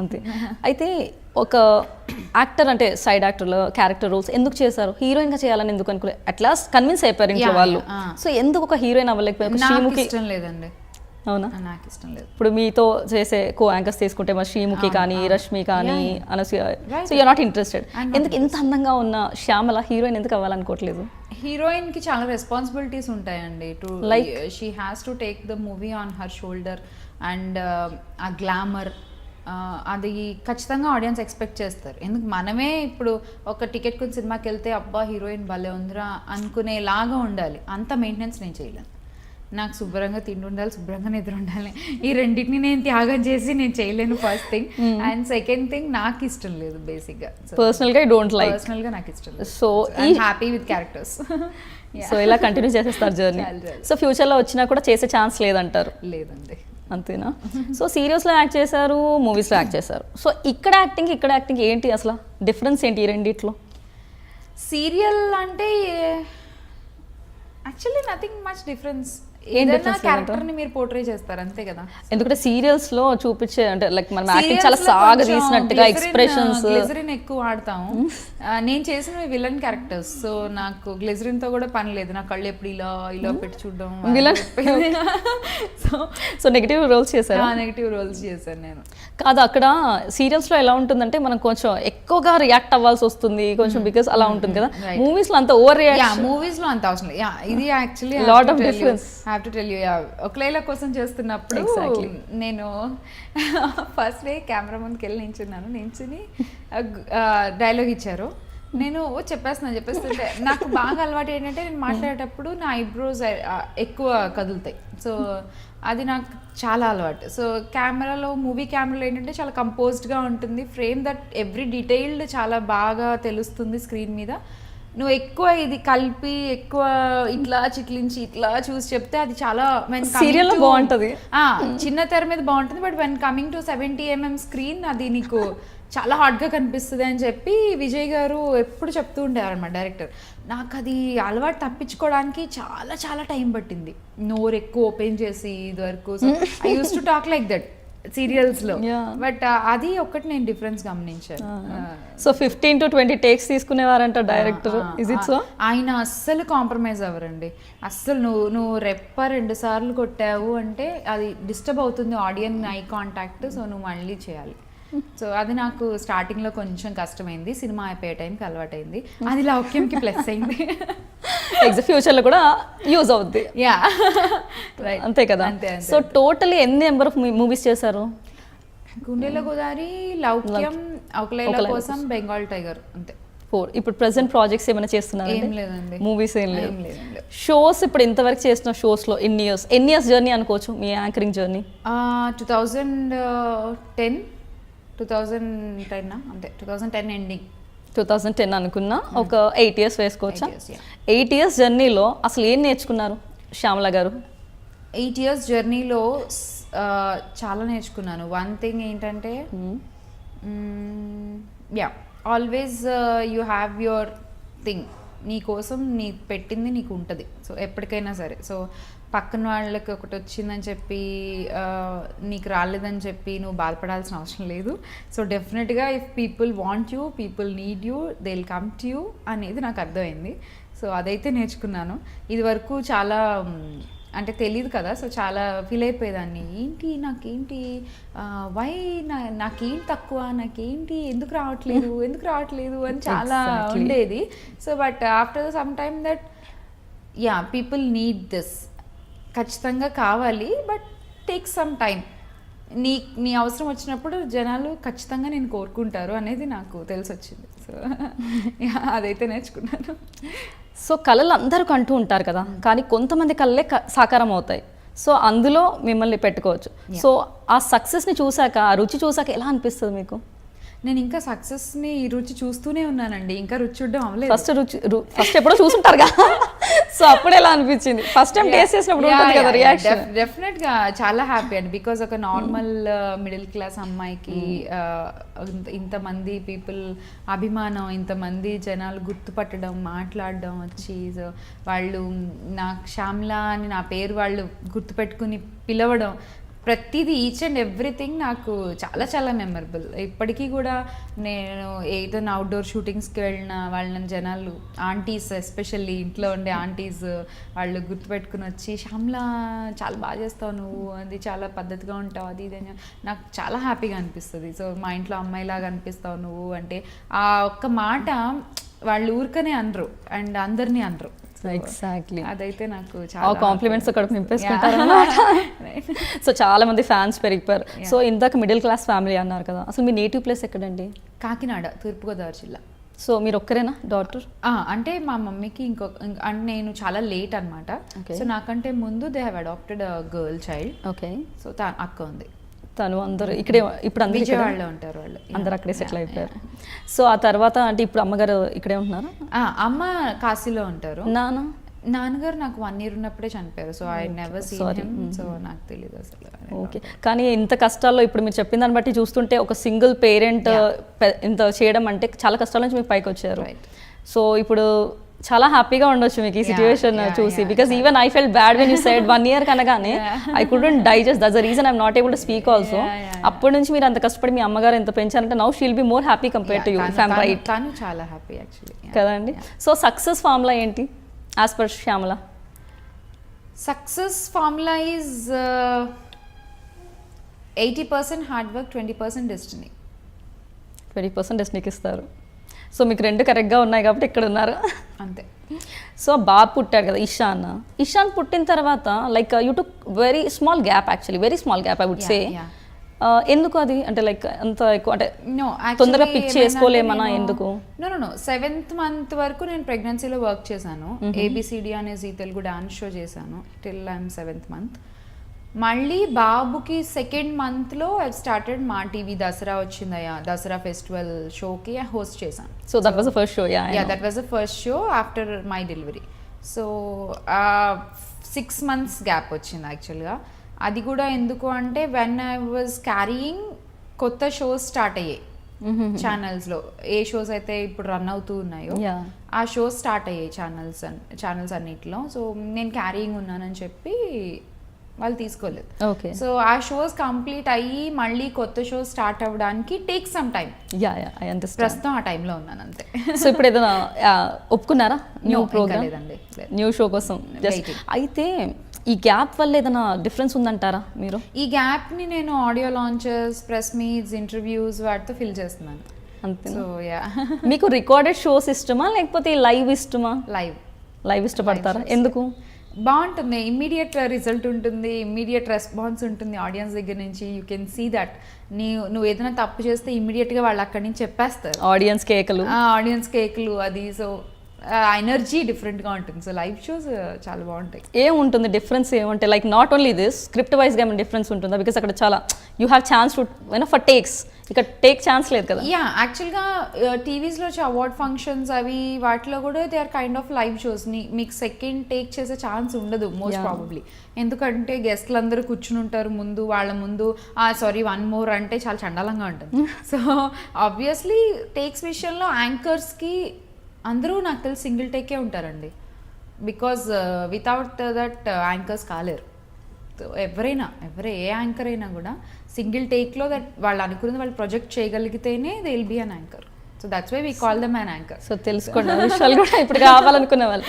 అంతే. అయితే ఒక యాక్టర్ అంటే సైడ్ యాక్టర్లు క్యారెక్టర్ రోల్స్ ఎందుకు చేశారు? హీరోయిన్ గా చేయాలని ఎందుకు అనుకోలేదు? అట్లాస్ట్ కన్విన్స్ అయిపోయారు ఇంట్లో వాళ్ళు. సో ఎందుకు ఒక హీరోయిన్ అవ్వలేకపోయారు? శ్రీముఖి ఇష్టం లేదండి. అవునా? నాకు ఇష్టం లేదు. ఇప్పుడు మీతో చేసే కో యాంకర్స్ తీసుకుంటే మరి శ్రీముఖి కానీ రష్మి కానీ Anasuya, so you're not interested. ఎందుకు ఇంత అందంగా ఉన్న శ్యామల హీరోయిన్ ఎందుకు అవ్వాలనుకోవట్లేదు? హీరోయిన్ కి చాలా రెస్పాన్సిబిలిటీస్ ఉంటాయండి. To like she has to take the movie on her shoulder and ఆ గ్లామర్ అది ఖచ్చితంగా ఆడియన్స్ ఎక్స్పెక్ట్ చేస్తారు. ఎందుకు మనమే ఇప్పుడు ఒక టికెట్ కొని సినిమాకి వెళ్తే అబ్బా హీరోయిన్ భలే ఉందిరా అనుకునేలాగా ఉండాలి. అంత మెయింటెనెన్స్ నేను చేయలేను. నాకు శుభ్రంగా తిండి ఉండాలి, శుభ్రంగా నిద్ర ఉండాలి. ఈ రెండింటిని నేను త్యాగం చేసి నేను చేయలేను first thing. And second thing నాకు ఇష్టం లేదు బేసిక్గా. పర్సనల్గా డోంట్ లైక్. పర్సనల్గా నాకు ఇష్టం లేదు. So happy with characters. So ఇలా కంటిన్యూ చేసేస్తారు జర్నీ. సో ఫ్యూచర్లో వచ్చినా కూడా చేసే ఛాన్స్ లేదంటారు? లేదండి. అంతేనా? సో సీరియల్స్లో యాక్ట్ చేశారు, మూవీస్లో యాక్ట్ చేశారు. సో ఇక్కడ యాక్టింగ్ ఏంటి అసలు డిఫరెన్స్ ఏంటి ఈ రెండిట్లో? సీరియల్ అంటే యాక్చువల్లీ నథింగ్ మచ్ డిఫరెన్స్. ఏదైనా క్యారెక్టర్ని మీరు పోర్ట్రే చేస్తారు అంతే కదా. ఎందుకంటే సీరియల్స్ లో చూపించే అంటే లైక్ మనం యాక్టింగ్ చాలా సాగదీసినట్టుగా ఎక్స్ప్రెషన్స్ గ్లిజరిన్ ఎక్కువ వాడతాము. నేను చేసిన విలన్ క్యారెక్టర్స్, సో నాకు గ్లిజరిన్ తో కూడా పని లేదు. నా కళ్ళు ఎప్పుడు ఇలా ఇలా పెట్టి చూడడం. విలన్ సో నెగిటివ్ రోల్స్ చేశారు? నెగిటివ్ రోల్స్ చేశాను నేను. కాదు, అక్కడ సీరియల్స్ లో ఎలా ఉంటుందంటే మనం కొంచెం ఎక్కువగా రియాక్ట్ అవ్వాల్సి వస్తుంది కొంచెం, బికాస్ అలా ఉంటుంది కదా. మూవీస్ లో అంత ఓవర్ రియాక్ట్, మూవీస్ లో అంత అవసరం లేదు. ఇది actually lot of difference. Have to tell you, ఒకలేలా కోసం చేస్తున్నప్పుడు నేను ఫస్ట్ డే కెమెరా ముందుకు వెళ్ళి నించుని డైలాగ్ ఇచ్చారు. నేను చెప్పేస్తుంటే నాకు బాగా అలవాటు ఏంటంటే నేను మాట్లాడేటప్పుడు నా ఐబ్రోస్ ఎక్కువ కదులుతాయి. సో అది నాకు చాలా అలవాటు. సో మూవీ కెమెరాలో ఏంటంటే చాలా కంపోజ్డ్గా ఉంటుంది ఫ్రేమ్, దట్ ఎవ్రీ డీటెయిల్డ్ చాలా బాగా తెలుస్తుంది స్క్రీన్ మీద. నువ్వు ఎక్కువ ఇది కలిపి ఎక్కువ ఇట్లా చిట్లించి ఇట్లా చూసి చెప్తే అది చాలా సీరియల్లో బాగుంటుంది, చిన్న తెర మీద బాగుంటుంది. But when coming to 70mm screen అది నీకు చాలా హాట్గా కనిపిస్తుంది అని చెప్పి విజయ్ గారు ఎప్పుడు చెప్తూ ఉండేవారు అన్నమాట డైరెక్టర్. నాకు అది అలవాటు తప్పించుకోవడానికి చాలా చాలా టైం పట్టింది. నోరు ఎక్కువ ఓపెన్ చేసి ఇది వరకు I used to talk like that serials లో. బట్ అది ఒక్కటి నేను డిఫరెన్స్ గమనించాను. సో 15 to 20 టేక్స్ తీసుకునేవారంట డైరెక్టర్. Is it so? ఆయన అస్సలు కాంప్రమైజ్ అవ్వరండి. అస్సలు నువ్వు రెప్ప 2 సార్లు కొట్టావు అంటే అది డిస్టర్బ్ అవుతుంది ఆడియన్స్ ఐ కాంటాక్ట్. సో నువ్వు మళ్ళీ చేయాలి. సో అది నాకు స్టార్టింగ్ లో కొంచెం కష్టమైంది. సినిమా అయిపోయే టైంకి అలవాటైంది. అది లౌక్యంకి ప్లస్ అయింది. ఫ్యూచర్ లో కూడా యూజ్ అవుద్ది. యా అంతే కదా. సో టోటలీ ఎన్ని నెంబర్ ఆఫ్ మూవీస్ చేశారు? గుండెల గోదావరి, లౌక్యం, ఒకలేల కోసం, బెంగాల్ టైగర్, అంతే 4. ఇప్పుడు ప్రెసెంట్ ప్రాజెక్ట్స్ ఏమైనా చేస్తున్నారు? ఏం లేదండి. మూవీస్ ఏం లేదు. షోస్ ఇప్పుడు ఇంతవరకు చేసిన షోస్ లో ఎన్ని ఇయర్స్ జర్నీ అనుకోవచ్చు మీ యాంకరింగ్ జర్నీ? 2010 అంతే. 2010 ఎండింగ్, 2010 అనుకున్నా. ఒక 8 years వేసుకోవచ్చా? 8 years జర్నీలో అసలు ఏం నేర్చుకున్నారు శ్యామల గారు? 8 years జర్నీలో చాలా నేర్చుకున్నాను. వన్ థింగ్ ఏంటంటే always you have your thing. నీ కోసం నీ పెట్టింది నీకు ఉంటుంది. సో ఎప్పటికైనా సరే. సో పక్కన వాళ్ళకి ఒకటి వచ్చిందని చెప్పి నీకు రాలేదని చెప్పి నువ్వు బాధపడాల్సిన అవసరం లేదు. సో డెఫినెట్గా if people want you, people need you, they will come to you అనేది నాకు అర్థమైంది. సో అదైతే నేర్చుకున్నాను. ఇది వరకు చాలా అంటే తెలియదు కదా. సో చాలా ఫీల్ అయిపోయేదాన్ని, నాకేంటి నాకేంటి తక్కువ, నాకేంటి ఎందుకు రావట్లేదు అని చాలా ఉండేది. So but after some time that people need this, ఖచ్చితంగా కావాలి. But take some time. నీ అవసరం వచ్చినప్పుడు జనాలు ఖచ్చితంగా నేను కోరుకుంటారు అనేది నాకు తెలిసి వచ్చింది. సో అదైతే నేర్చుకున్నాను. సో కళలు అందరూ కంటూ ఉంటారు కదా, కానీ కొంతమంది కళలే సాకారం అవుతాయి. సో అందులో మిమ్మల్ని పెట్టుకోవచ్చు. సో ఆ సక్సెస్ని చూసాక, ఆ రుచి చూసాక ఎలా అనిపిస్తుంది మీకు? నేను ఇంకా సక్సెస్ని రుచి చూస్తూనే ఉన్నానండి. ఇంకా రుచి చూడడం అవ్వలేదు. ఫస్ట్ ఎప్పుడో చూసుంటారుగా, సో అప్పుడు ఎలా అనిపించింది? ఫస్ట్ టైం టేస్ట్ చేసినప్పుడు ఉంటుంది కదా రియాక్షన్. డెఫినెట్గా చాలా హ్యాపీ అండి. బికాజ్ ఒక నార్మల్ మిడిల్ క్లాస్ అమ్మాయికి ఇంతమంది పీపుల్ అభిమానం, ఇంతమంది జనాలు గుర్తుపట్టడం, మాట్లాడడం వచ్చి, సో వాళ్ళు నాకు శ్యామ్లా అని నా పేరు వాళ్ళు గుర్తుపెట్టుకుని పిలవడం, ప్రతిదీ ఈచ్ అండ్ ఎవ్రీథింగ్ నాకు చాలా చాలా మెమరబుల్. ఇప్పటికీ కూడా నేను ఏదైనా అవుట్డోర్ షూటింగ్స్కి వెళ్ళిన వాళ్ళని జనాలు ఆంటీస్, ఎస్పెషల్లీ ఇంట్లో ఉండే ఆంటీస్, వాళ్ళు గుర్తుపెట్టుకుని వచ్చి శ్యామ్లా చాలా బాగా చేస్తావు నువ్వు, అది చాలా పద్ధతిగా ఉంటావు, అది ఇది అని నాకు చాలా హ్యాపీగా అనిపిస్తుంది. సో మా ఇంట్లో అమ్మాయిలాగా అనిపిస్తావు నువ్వు అంటే ఆ ఒక్క మాట వాళ్ళు ఊరికనే అనరు అండ్ అందరినీ అనరు. ఎగ్జాక్ట్లీ, అదైతే నాకు ఆ చాలా కాంప్లిమెంట్స్ అక్కడ నింపేసుకుంటారు. సో చాలా మంది ఫ్యాన్స్ పెరిగిపోయారు. సో ఇందాక మిడిల్ క్లాస్ ఫ్యామిలీ అన్నారు కదా, అసలు మీ నేటివ్ ప్లేస్ ఎక్కడండి? కాకినాడ, తూర్పుగోదావరి జిల్లా. సో మీరు ఒక్కరేనా డాటర్? అంటే మా మమ్మీకి అంటే నేను చాలా లేట్ అనమాట. సో నాకంటే ముందు they have adopted girl child. Okay. So అక్క ఉంది. తను అందరూ ఇక్కడే, ఇప్పుడు అందరూ విజయవాడలో ఉంటారు వాళ్ళు, అందరు అక్కడే సెటిల్ అయిపోయారు. సో ఆ తర్వాత అంటే ఇప్పుడు అమ్మగారు ఇక్కడే ఉంటున్నారా? అమ్మ కాశీలో ఉంటారు. నాన్నగారు నాకు 1 year ఉన్నప్పుడే చనిపోయారు. So I never seen him. So నాకు తెలియదు అసలు. ఓకే. కానీ ఇంత కష్టాల్లో ఇప్పుడు మీరు చెప్పిన దాన్ని బట్టి చూస్తుంటే ఒక సింగిల్ పేరెంట్ ఇంత చేయడం అంటే చాలా కష్టాల నుంచి మీకు పైకి వచ్చారు. సో ఇప్పుడు చాలా హ్యాపీగా ఉండొచ్చు మీకు ఈ సిచ్యువేషన్ చూసి. Because even I felt bad when you said 1 year కనగానే I couldn't digest. That's the reason I'm not able to speak also. అప్పటి నుంచి మీరు అంత కష్టపడి మీ అమ్మగారు ఎంత పెంచారంటే now she'll be more happy compare to you. Fam right? తను చాలా హ్యాపీ యాక్చువల్లీ కదండి. సో సక్సెస్ ఫార్ములా ఏంటి as per Shyamala? Success formula is 80% hard work, 20% destiny. 20% డెస్టినీకి ఇస్తారు. సో మీకు 2 కరెక్ట్గా ఉన్నాయి కాబట్టి ఇక్కడ ఉన్నారు అంతే. సో బాబు పుట్టాడు కదా ఇషాన్ పుట్టిన తర్వాత like you took very small gap, actually very small gap I would say. ఎందుకు అది అంటే లైక్ అంత ఎక్కువ అంటే తొందరగా పిక్ చేసుకోలేమన్నా ఎందుకు? నో 7th month వరకు నేను ప్రెగ్నెన్సీలో వర్క్ చేశాను. ABCD అనే జీ తెలుగు డాన్స్ షో చేశాను టిల్ ఐఎమ్ 7th month. మళ్ళీ బాబుకి 2nd monthలో ఐ స్టార్టెడ్ మా టీవీ దసరా వచ్చిందయ్యా, దసరా ఫెస్టివల్ షోకి హోస్ట్ చేశాను. So that was the first show. Yeah that was the first show after my delivery. So 6 months gap వచ్చింది యాక్చువల్గా. అది కూడా ఎందుకు అంటే వెన్ ఐ వాజ్ క్యారీయింగ్ కొత్త షోస్ స్టార్ట్ అయ్యాయి ఛానల్స్లో. ఏ షోస్ అయితే ఇప్పుడు రన్ అవుతూ ఉన్నాయో ఆ షోస్ స్టార్ట్ అయ్యాయి ఛానల్స్ అన్నిటిలో. సో నేను క్యారీయింగ్ ఉన్నానని చెప్పి వాళ్ళు తీసుకోలేదు. సో ఆ షోస్ కంప్లీట్ అయ్యి మళ్ళీ కొత్త షోస్ స్టార్ట్ అవ్వడానికి టేక్ సమ్ టైం. ప్రస్తుతం ఆ టైంలో ఉన్నాను అంతే. సో ఇప్పుడు ఏదైనా ఒప్పుకున్నారా న్యూ ప్రోగ్రామ్, లేదండి, న్యూ షో కోసం? అయితే ఈ గ్యాప్ వల్ల ఏదైనా డిఫరెన్స్ ఉందంటారా మీరు? ఈ గ్యాప్ని నేను audio launches, press meets, interviews వాటితో ఫిల్ చేస్తున్నాను అంతే. So yeah. మీకు రికార్డెడ్ షోస్ ఇష్టమా లేకపోతే లైవ్ ఇష్టమా? లైవ్ ఇష్టపడతారా? ఎందుకు? బాగుంటుంది, ఇమ్మీడియట్ రిజల్ట్ ఉంటుంది, ఇమ్మీడియట్ రెస్పాన్స్ ఉంటుంది ఆడియన్స్ దగ్గర నుంచి. యూ కెన్ సీ దట్ నువ్వు ఏదైనా తప్పు చేస్తే ఇమ్మీడియట్గా వాళ్ళు అక్కడి నుంచి చెప్పేస్తారు. ఆడియన్స్ కేకులు అది. సో ఎనర్జీ డిఫరెంట్గా ఉంటుంది. సో లైవ్ షోస్ చాలా బాగుంటాయి. ఏముంటుంది డిఫరెన్స్? ఏమంటే like not only this script వైజ్గా ఏమైనా డిఫరెన్స్ ఉంటుందా? బికాస్ అక్కడ చాలా you have chance to for takes, ఇక్కడ టేక్ ఛాన్స్ లేదు కదా. యా యాక్చువల్గా టీవీస్లో వచ్చే అవార్డ్ ఫంక్షన్స్ అవి వాటిలో కూడా they are kind of live shows. మీకు సెకండ్ టేక్ చేసే ఛాన్స్ ఉండదు మోస్ట్ ప్రాబబ్లీ. ఎందుకంటే గెస్ట్లు అందరూ కూర్చుని ఉంటారు ముందు, వాళ్ళ ముందు సారీ 1 more అంటే చాలా చండాలంగా ఉంటుంది. సో ఆబ్వియస్లీ టేక్స్ విషయంలో యాంకర్స్కి అందరూ నాకు తెలిసి సింగిల్ టేకే ఉంటారండి. బికాజ్ వితౌట్ దట్ యాంకర్స్ కాలేరు. ఏ యాంకర్ అయినా కూడా సింగిల్ టేక్లో దట్ వాళ్ళు అనుకున్నది వాళ్ళు ప్రొజెక్ట్ చేయగలిగితేనే they will be an anchor. So that's why we call them an anchor. So తెలుసుకోండి విషయాలు కూడా ఇప్పుడు కావాలనుకునే వాళ్ళు.